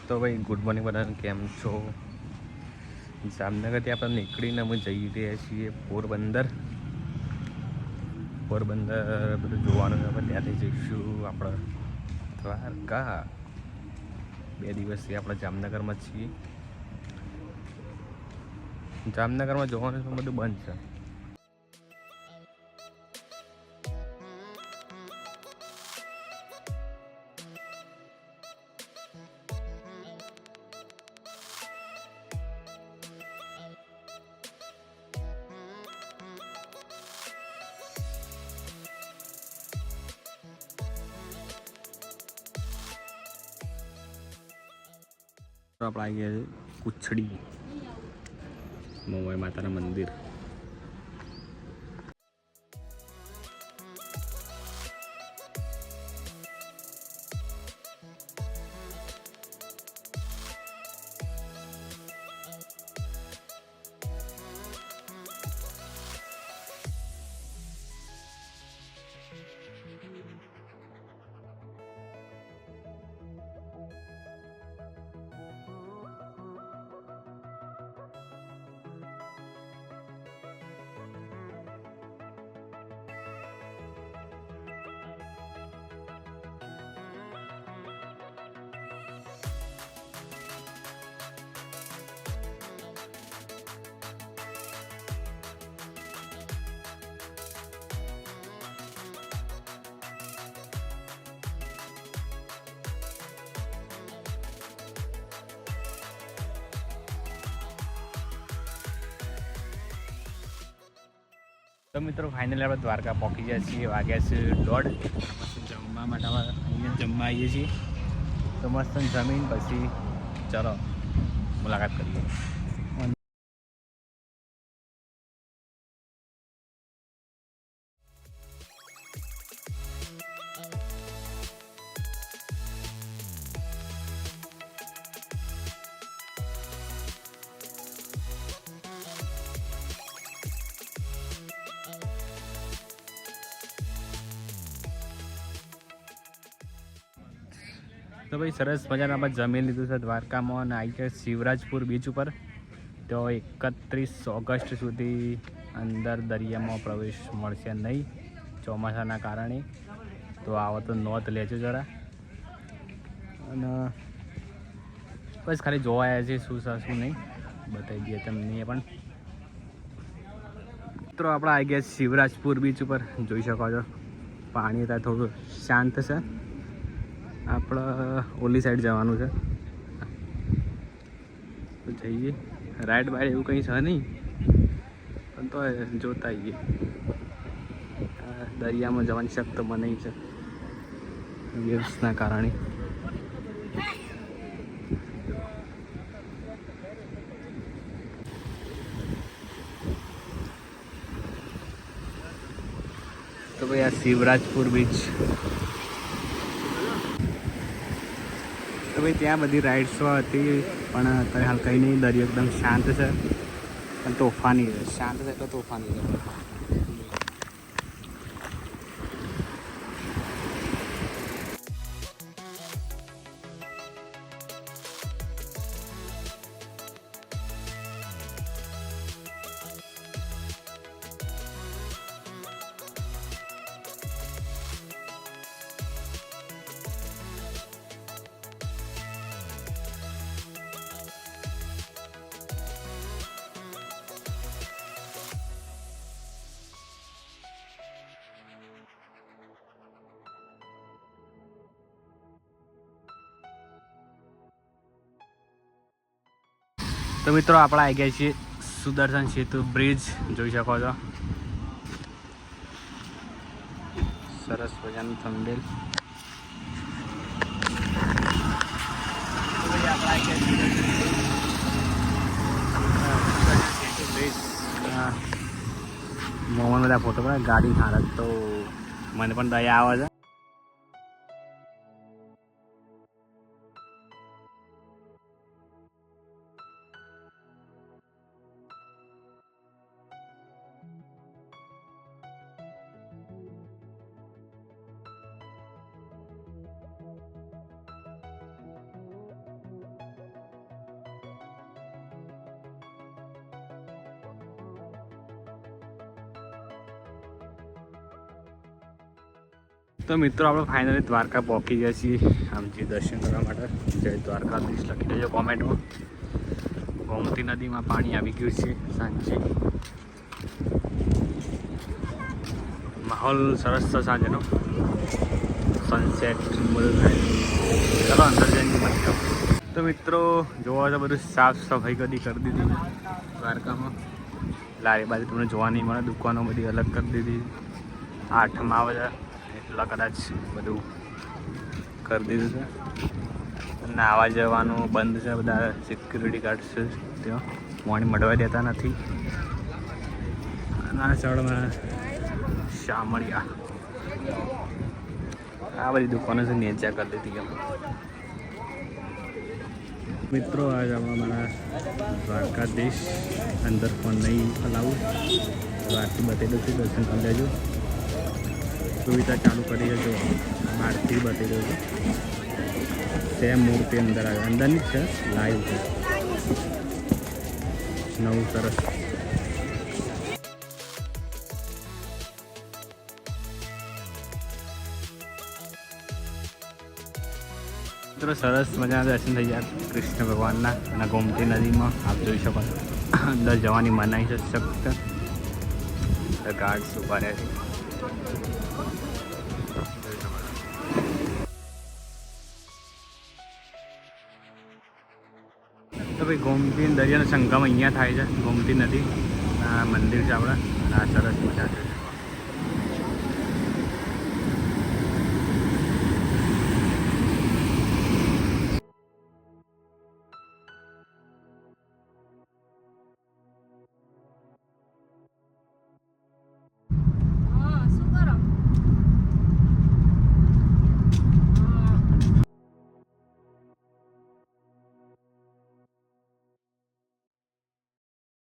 તો ભાઈ good morning બધાને, કેમ છો? જામનગરથી આપણે નીકળીને અમે જઈ રહ્યા છીએ પોરબંદર બધું જોવાનું છે. આપણે ત્યાંથી જઈશું આપણે દ્વારકા. 2 દિવસથી આપણે જામનગરમાં જ છીએ. જામનગરમાં જોવાનું બધું બંધ છે. આપણે આવી ગયા છે કુછડી મોમાઈ માતાના મંદિર. તો મિત્રો ફાઇનલી આપણે દ્વારકા પહોંચી ગયા છીએ. વાગ્યા છે 1:30. જમવા માટે અહીંયા જમવા આવીએ છીએ. તો મસ્ત જમીન પછી ચલો મુલાકાત કરીએ. તો ભાઈ સરસ મજાના આપણે જમી લીધું છે દ્વારકામાં અને આવી ગયા શિવરાજપુર બીચ ઉપર. તો 31 ઓગસ્ટ સુધી અંદર દરિયામાં પ્રવેશ મળશે નહીં ચોમાસાના કારણે. તો આવો તો નોંધ લેજો જરા. અને બસ ખાલી જોવા આવ્યા છે શું નહીં બતાવી દઈએ તમને પણ. મિત્રો આપણે આવી ગયા શિવરાજપુર બીચ ઉપર. જોઈ શકો છો પાણી ત્યાં થોડું શાંત છે. આપણે ઓલી સાઈડ જવાનું છે તો જઈએ. રાઈડ બાઈડ એવું કંઈ છે નહીં પણ તો જોતા આવીએ. દરિયામાં જવાની શક તો મને છે વેવ્સના કારણે. તો ભાઈ આ શિવરાજપુર બીચ. તો ભાઈ ત્યાં બધી રાઇડ્સો હતી પણ અત્યારે હાલ કંઈ નહીં. દરિયો એકદમ શાંત છે પણ તોફાની છે. શાંત છે એટલે તોફાની છે. તો મિત્રો આપણે આવી ગયા છીએ સુદર્શન સેતુ બ્રિજ. જોઈ શકો છો સરસ મજાનું થંબનેલ. મોહન બધા ફોટો પડે ગાડી હાલત તો મને પણ દયા આવે છે. તો મિત્રો આપણે ફાઇનલી દ્વારકા પહોંચી ગયા છીએ આમજી દર્શન કરવા માટે. જય દ્વારકાધીશ લખી દેજો કોમેન્ટમાં. ગોમતી નદીમાં પાણી આવી ગયું છે સાંજે. માહોલ સરસ છે સાંજનો. સનસેટ બધું થાય. ચાલો અંદર જઈને બતાવો. તો મિત્રો જોવા તો બધું સાફ સફાઈ કરી દીધી દ્વારકામાં. લારી બાજુ તમને જોવા નહીં મળે. દુકાનો બધી અલગ કરી દીધી. 8માં બધા એટલા કદાચ બધું કરી દીધું છે. અને આવવા જવાનું બંધ છે. બધા સિક્યુરિટી ગાર્ડ છે ત્યાં. પાણી મળવા દેતા નથી. અને ચડમાં શામળિયા આ બધી દુકાનો છે નેચા કરી દીધી એમ. મિત્રો આજ અમારા દ્વારકાધીશ અંદર ફોન નહીં હલાવું. બહારથી બતાવી દઉં છું. દર્શન કરી લેજો. સુવિધા ચાલુ કરી દેજો. બહારથી બતાવી દઉં છું. સેમ મૂર્તિ અંદર આવે. અંદરની જ છે. લાઈવ છે. નવું સરસ. મિત્રો સરસ મજાના દર્શન થઈ ગયા કૃષ્ણ ભગવાનના. અને ગોમતી નદીમાં આપ જોઈ શકો છો અંદર જવાની મનાઈ છે સખ્ત. ગાર્ડ્સ ઉભા રહ્યા છે. તો ભાઈ ગોમતી દરિયાનો સંગમ અહીંયા થાય છે. ગોમતી નદી મંદિર છે આપણા. અને આ સરસ મજા છે.